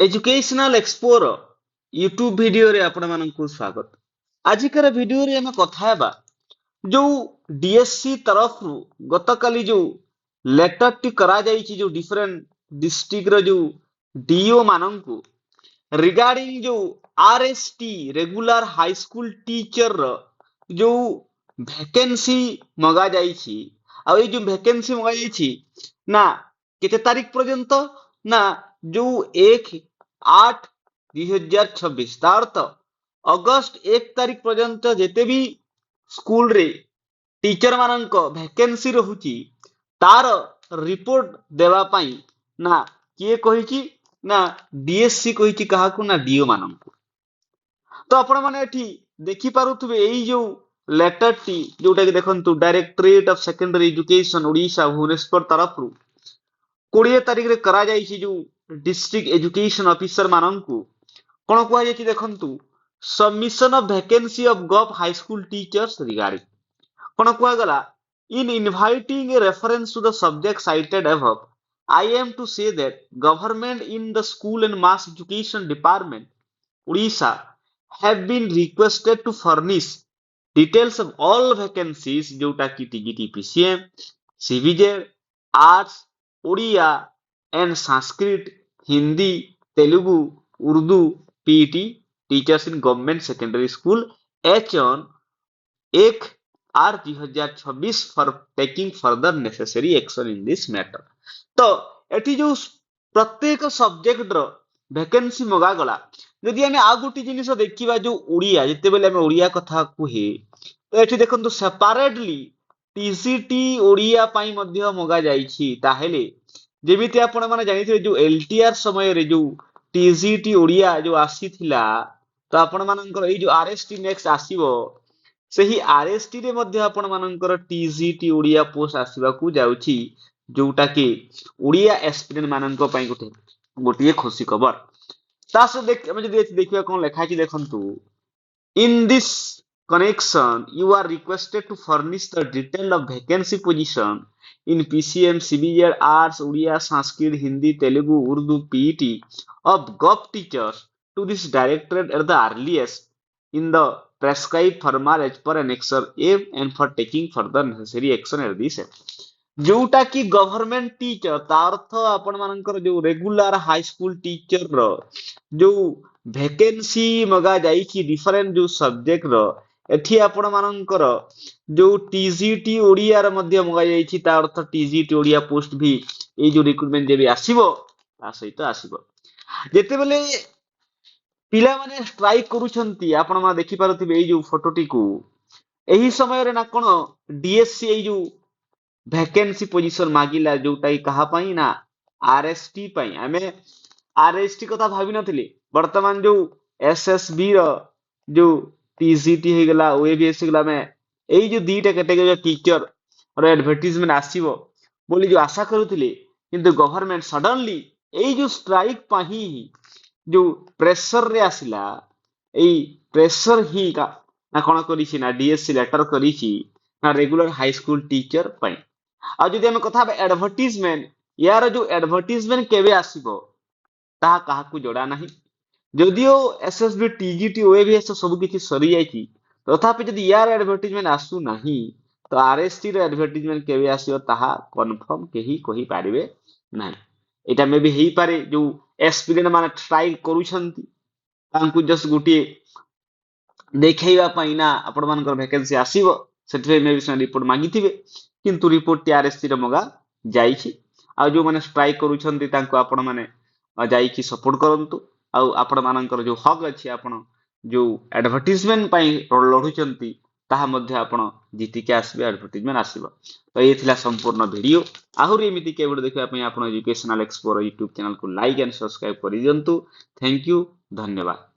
Educational एक्सपोर YouTube video रे आपण मानकु स्वागत। आजिकर वीडियो रे हम कथा हेबा जो डीएससी तरफ गतकाली जो लेटर टी करा जाईची जो डिफरेंट डिस्ट्रिक्ट रो जो डीओ मानकु रिगार्डिंग जो RST regular high school teacher रो जो वैकेंसी मगा जाईची आ ए जो वैकेंसी मगा जाईची ना केते तारीख पर्यंत ना जो 1/8/2026 तार अर्थ अगस्त 1 तारीख पर्यंत जेते भी स्कूल रे टीचर मानक वैकेंसी रहुची तार रिपोर्ट देवा पाई ना किए कहिची ना डीएससी कहिची काहाकू ना डीओ मानक। तो आपण माने एठी देखि पारुथबे एई जो लेटर टी जोटा कि देखंतु directorate of secondary education Odisha Bhubaneswar तरफ रु 20 तारीख रे करा जाईची जो डिस्ट्रिक्ट एजुकेशन ऑफिसर माननकु कोन कुआ जाईची देखंतु submission of vacancy of gov high school teachers regarding कोन कुआ गला in inviting a reference to the subject cited above I am to say that government in the school and mass education department Odisha have been requested to furnish details of all vacancies जोटा कि TGT PCM CBZ arts Odia and Sanskrit Hindi Telugu Urdu PET teachers in government secondary school H on 1/8/2026 for taking further necessary action in this matter. तो एठी जो प्रत्येक subject रो vacancy मगा गला जदि हमें आ गोटी जिनिस देखिबा जो ओडिया जते बेले हमें ओडिया कथा कुहे तो एठी देखंतु सेपरेटली टीसीटी ओडिया पाई मध्य मगा जाईछि ताहेले जेमिति आपण माने जानिथिबे जो एलटीआर समय रे जो टीजीटी ओडिया जो आसीथिला तो आपण मानकर एई जो आरएसटी नेक्स्ट आसीबो सेही आरएसटी रे मध्य आपण मानकर टीजीटी ओडिया पोस्ट आसीबाकू जाउछि जोटा कि ओडिया एस्पिरेंट मानक पाई गोटे खुशी खबर तास देख हम जदि देखिबा कोन लेखा छि देखंतु in this connection you are requested to furnish the detail of vacancy position in PCM CBZ arts Odia Sanskrit Hindi Telugu Urdu PET of gov teachers to this directorate at the earliest in the prescribed format as per annexure A and for taking further necessary action at this end जोटा कि government teacher तार्थ आपण मानकर जो regular high school teacher रो जो vacancy मगा जाईची different जो subject रो एठी आपण मानकर जो टीजीटी ओडिया रे मध्य मगा जाईची ता अर्थ टीजीटी ओडिया पोस्ट भी ए जो रिक्रूटमेंट जेबी आसीबो ता सहित आसीबो जेते बेले पिला माने स्ट्राइक करूछंती आपण मा देखि पारुथिबे ए जो फोटोटी को एही समय रे ना कोन डीएससी ए जो वैकेंसी पोजीशन मागिला जोटा कहा पाई ना आरएसटी पाई हमें आरएसटी कथा भाबी नथिले वर्तमान जो एसएसबी रो जो टीजीटी हे गला ओएबीएस गला में एई जो दीटा कैटेगरी टीचर और एडवर्टाइजमेंट आसीबो बोली जो आशा करूथिले किंतु गवर्नमेंट सडनली एई जो स्ट्राइक पाही जो प्रेशर रे आसिला एई प्रेशर ही का ना कोन करिछि ना डीएससी लेटर करिछि ना रेगुलर हाई स्कूल टीचर पाई आ जदि हम कथा एडवर्टाइजमेंट यार जो एडवर्टाइजमेंट केबे आसीबो ताहा काहाकू जोड़ा नाही जदियो एसएसबी टीजीटी ओएबीएस सब किछि सरी जाईची तथापि जदि यार एडवर्टाइजमेंट आसु नाही तो आरएसटी रे एडवर्टाइजमेंट केबे आसीबो ताहा कंफर्म केही कहि पारिबे नाही एटा मे भी हेई पारे जो एस्पिरेंट माने ट्राई करूछंती तांकू जस्ट गुटी देखैबा पाई ना आपण मानकर वैकेंसी आसीबो सेठरे मे भी रिपोर्ट मागिथिबे किंतु रिपोर्ट टी आरएसटी रे मगा जाईची आ जो माने स्ट्राइक करूछंती तांको आपण माने जाईकी सपोर्ट करंतु आ आपण मानकर जो हक अछि आपण जो एडवर्टाइजमेंट पाई लढुचंती ताहा मध्ये आपण जीतिके आसीबे एडवर्टाइजमेंट आसीबो तो ये थिला संपूर्ण वीडियो आहुरी एमिति के वीडियो देखिबा पई आपण एजुकेशनल एक्सप्लोरर यूट्यूब चैनल को लाइक एंड सब्सक्राइब करि दियंतु थैंक यू धन्यवाद।